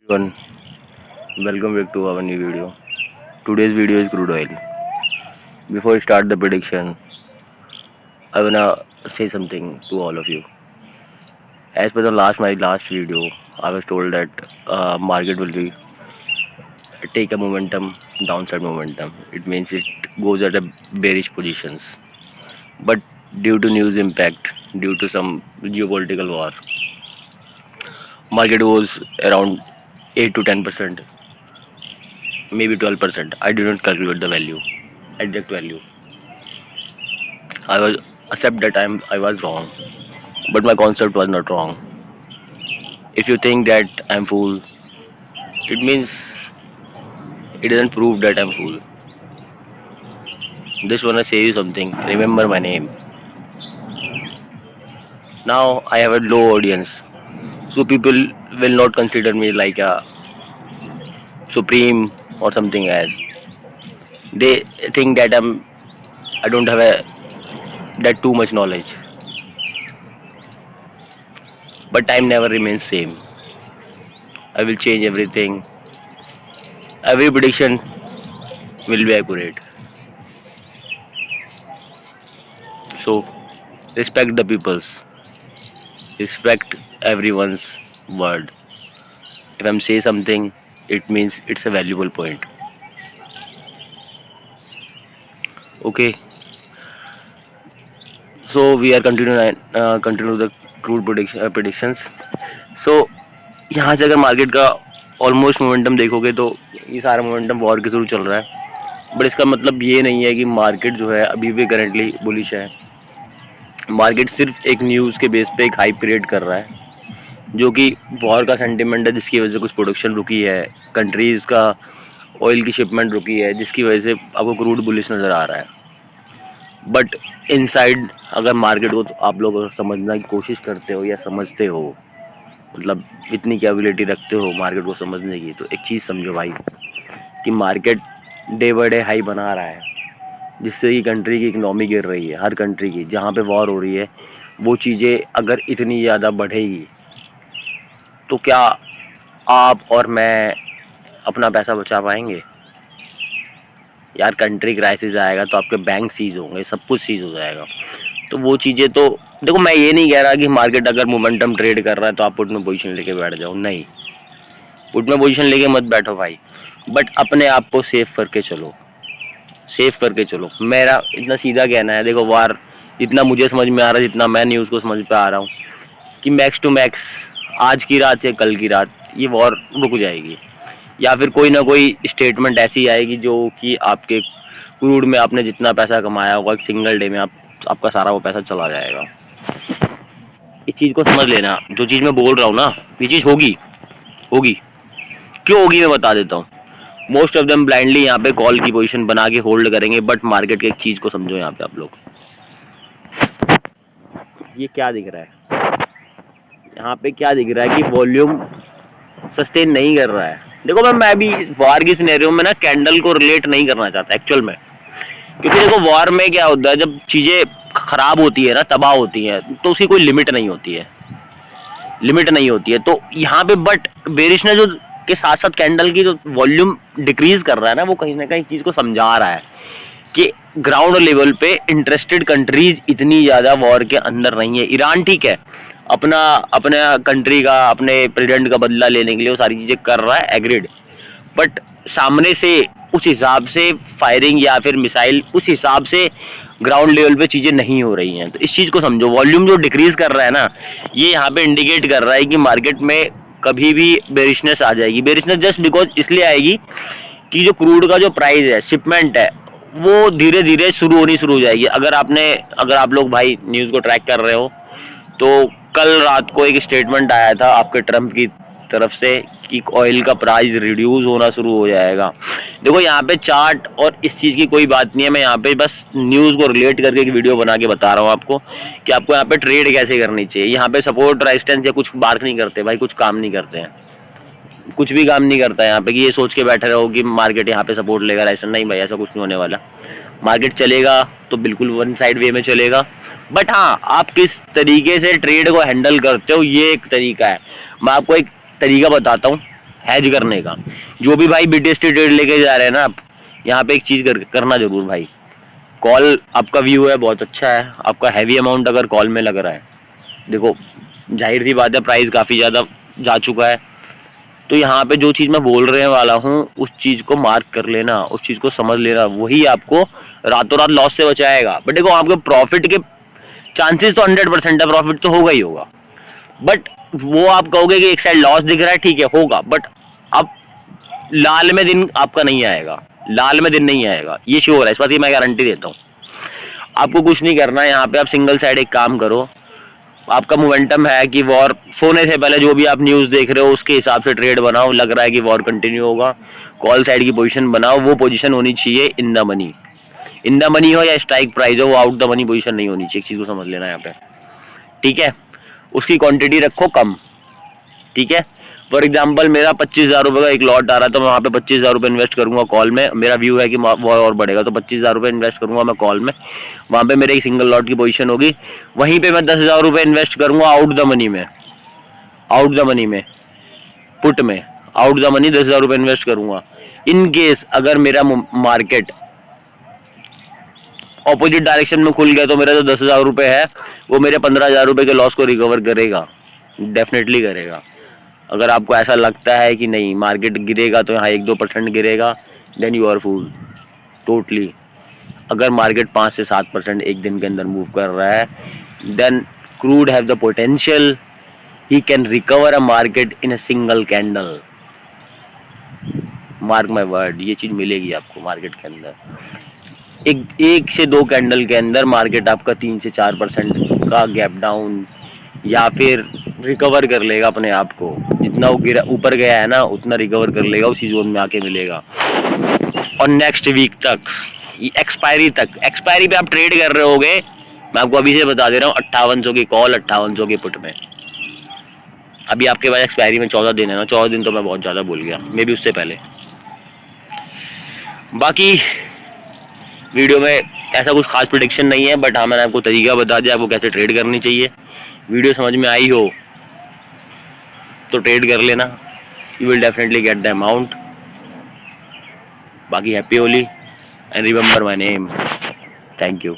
Everyone, welcome back to our new video. Today's video is crude oil. Before we start the prediction, I wanna say something to all of you. As per my last video, I was told that market will be take a momentum, downside momentum. It means it goes at a bearish positions. But due to news impact, due to some geopolitical war, market was around 8 to 10%, maybe 12%. I did not calculate the value, exact value. I was accept that I was wrong, but my concept was not wrong. If you think that I'm fool, it means it doesn't prove that I'm fool. Just wanna say you something. Remember my name. Now I have a low audience, so people will not consider me like a supreme or something as. They think that I don't have a that too much knowledge. But time never remains same. I will change everything. Every prediction will be accurate. So respect the peoples. Respect everyone's word. If I'm say something, it means it's a valuable point. Okay, so we are continue the predictions. So यहाँ से अगर market का almost momentum देखोगे तो ये सारा momentum war के through चल रहा है, बट इसका मतलब ये नहीं है कि मार्केट जो है अभी भी करेंटली बुलिश है. मार्केट सिर्फ एक न्यूज़ के बेस पे एक हाइप क्रिएट कर रहा है, जो कि वॉर का सेंटिमेंट है, जिसकी वजह से कुछ प्रोडक्शन रुकी है, कंट्रीज का ऑयल की शिपमेंट रुकी है, जिसकी वजह से आपको क्रूड बुलिश नज़र आ रहा है. बट इनसाइड अगर मार्केट को तो आप लोग अगर समझना की कोशिश करते हो या समझते हो, मतलब इतनी कैपेबिलिटी रखते हो मार्केट को समझने की, तो एक चीज़ समझो भाई कि market day by day high बना रहा है, जिससे कि कंट्री की इकनॉमी गिर रही है. हर कंट्री की जहाँ पे वॉर हो रही है, वो चीज़ें अगर इतनी ज़्यादा बढ़ेगी तो क्या आप और मैं अपना पैसा बचा पाएंगे? यार कंट्री क्राइसिस आएगा तो आपके बैंक सीज होंगे, सब कुछ सीज हो जाएगा. तो वो चीज़ें तो देखो, मैं ये नहीं कह रहा कि मार्केट अगर मोमेंटम ट्रेड कर रहा है तो आप पुट में पोजीशन लेके बैठ जाओ. नहीं, पुट में पोजीशन लेके मत बैठो भाई, बट अपने आप को सेफ करके चलो. सेफ करके चलो. मेरा इतना सीधा कहना है, देखो वार जितना मुझे समझ में आ रहा है, जितना मैं न्यूज़ को समझ पे आ रहा हूँ, कि मैक्स टू मैक्स आज की रात या कल की रात ये वॉर रुक जाएगी, या फिर कोई ना कोई स्टेटमेंट ऐसी आएगी जो कि आपके क्रूड में आपने जितना पैसा कमाया होगा एक सिंगल डे में आपका सारा वो पैसा चला जाएगा. इस चीज़ को समझ लेना. जो चीज़ मैं बोल रहा हूँ ना, ये चीज़ होगी. होगी क्यों होगी मैं बता देता हूँ. मोस्ट ऑफ देम ब्लाइंडली यहाँ पे कॉल की पोजीशन बना के होल्ड करेंगे, बट मार्केट की एक चीज़ को समझो यहाँ पे आप लोग. ये क्या दिख रहा है यहाँ पे? क्या दिख रहा है कि वॉल्यूम सस्टेन नहीं कर रहा है. देखो मैं भी वॉर की सिनेरियो में ना कैंडल को रिलेट नहीं करना चाहता एक्चुअल में, क्योंकि देखो वॉर में क्या होता है, जब चीजें खराब होती है ना, तबाह होती है, तो उसकी कोई लिमिट नहीं होती है. लिमिट नहीं होती है. तो यहाँ पे बट बेरिश ने जो के साथ साथ कैंडल की जो वॉल्यूम डिक्रीज कर रहा है ना, वो कहीं ना कहीं चीज को समझा रहा है कि ग्राउंड लेवल पे इंटरेस्टेड कंट्रीज इतनी ज्यादा वॉर के अंदर नहीं है. ईरान ठीक है, अपना अपने कंट्री का, अपने प्रेसिडेंट का बदला लेने के लिए वो सारी चीजें कर रहा है, एग्रीड. बट सामने से उस हिसाब से फायरिंग या फिर मिसाइल उस हिसाब से ग्राउंड लेवल पे चीजें नहीं हो रही हैं. तो इस चीज को समझो. वॉल्यूम जो डिक्रीज कर रहा है ना, ये यहाँ पे इंडिकेट कर रहा है कि मार्केट में कभी भी बेरिशनेस आ जाएगी. बेरिशनेस जस्ट बिकॉज इसलिए आएगी कि जो क्रूड का जो प्राइस है, शिपमेंट है, वो धीरे धीरे शुरू हो जाएगी. अगर आप लोग भाई न्यूज़ को ट्रैक कर रहे हो, तो कल रात को एक स्टेटमेंट आया था आपके ट्रम्प की तरफ से कि ऑयल का प्राइस रिड्यूस होना शुरू हो जाएगा. देखो यहाँ पे चार्ट और इस चीज़ की कोई बात नहीं है, मैं यहाँ पे बस न्यूज़ को रिलेट करके एक वीडियो बना के बता रहा हूँ आपको कि आपको यहाँ पे ट्रेड कैसे करनी चाहिए. यहाँ पे सपोर्ट रेजिस्टेंस या कुछ बात नहीं करते भाई, कुछ काम नहीं करते हैं, कुछ भी काम नहीं करता है यहाँ पे कि ये सोच के बैठे रहो कि मार्केट यहाँ पे सपोर्ट लेगा रेजिस्टेंस. नहीं भाई, ऐसा कुछ नहीं होने वाला. मार्केट चलेगा तो बिल्कुल वन साइड वे में चलेगा, बट हाँ आप किस तरीके से ट्रेड को हैंडल करते हो ये एक तरीका है. मैं आपको एक तरीका बताता हूँ हैज करने का। जो भी भाई BTST ट्रेड लेके जा रहे हैं ना आप, यहाँ पे एक चीज करना जरूर भाई, कॉल आपका व्यू है बहुत अच्छा है, आपका हैवी अमाउंट अगर कॉल में लग रहा है, देखो जाहिर सी बात है प्राइस काफी ज्यादा जा चुका है, तो यहाँ पे जो चीज मैं बोल रहे वाला हूँ उस चीज को मार्क कर लेना, उस चीज को समझ लेना, वही आपको रातों रात लॉस से बचाएगा। बट देखो आपके प्रॉफिट के चांसेस तो 100% है, प्रॉफिट तो होगा ही होगा, बट वो आप कहोगे कि एक साइड लॉस दिख रहा है, ठीक है होगा, बट अब लाल में दिन आपका नहीं आएगा, लाल में दिन नहीं आएगा, ये श्योर है, इस बात की मैं गारंटी देता हूँ। आपको कुछ नहीं करना है यहाँ पे, आप सिंगल साइड एक काम करो, आपका मोमेंटम है कि वॉर सोने से पहले जो भी आप न्यूज़ देख रहे हो उसके हिसाब से ट्रेड बनाओ, लग रहा है कि वॉर कंटिन्यू होगा, कॉल साइड की पोजीशन बनाओ, वो पोजीशन होनी चाहिए in the money, in the money हो या स्ट्राइक प्राइस हो, वो आउट द मनी पोजीशन नहीं होनी चाहिए, एक चीज़ को समझ लेना यहाँ पे, ठीक है। उसकी क्वांटिटी रखो कम, ठीक है। फॉर एग्जाम्पल मेरा 25,000 रुपये का एक लॉट आ रहा है, तो मैं वहाँ पे 25,000 रुपये इन्वेस्ट करूंगा कॉल में, मेरा व्यू है कि वो और बढ़ेगा, तो 25,000 रुपये इन्वेस्ट करूंगा मैं कॉल में, वहाँ पे मेरे एक सिंगल लॉट की पोजीशन होगी, वहीं पे मैं 10,000 रुपये इन्वेस्ट करूंगा आउट द मनी में, आउट द मनी में, पुट में, आउट द मनी 10,000 रुपये इन्वेस्ट करूंगा। इन केस अगर मेरा मार्केट ऑपोजिट डायरेक्शन में खुल गया तो मेरा जो 10,000 रुपये है वो मेरे 15,000 रुपये के लॉस को रिकवर करेगा, डेफिनेटली करेगा। अगर आपको ऐसा लगता है कि नहीं मार्केट गिरेगा तो यहाँ 1-2% गिरेगा, then you are fool totally. अगर मार्केट 5 से 7% एक दिन के अंदर मूव कर रहा है, then crude have the potential, he can recover a market in a single candle, mark my word, ये चीज मिलेगी आपको मार्केट के अंदर। एक से 2 कैंडल के अंदर मार्केट आपका 3 से 4% का गैप डाउन या फिर रिकवर कर लेगा अपने आप को, जितना वो गिरा ऊपर गया है ना उतना रिकवर कर लेगा, उसी जोन में आके मिलेगा। और नेक्स्ट वीक तक एक्सपायरी पे आप ट्रेड कर रहे होगे, मैं आपको अभी से बता दे रहा हूँ, 5800 की कॉल 5800 की पुट में। अभी आपके पास एक्सपायरी में 14 दिन है ना, 14 दिन तो मैं बहुत ज्यादा भूल गया, मे बी उससे पहले। बाकी वीडियो में ऐसा कुछ खास प्रेडिक्शन नहीं है, बट हाँ मैंने आपको तरीका बता दिया आपको कैसे ट्रेड करनी चाहिए। वीडियो समझ में आई हो तो ट्रेड कर लेना, you will definitely get the amount. बाकी happy Holi and remember my name, thank you.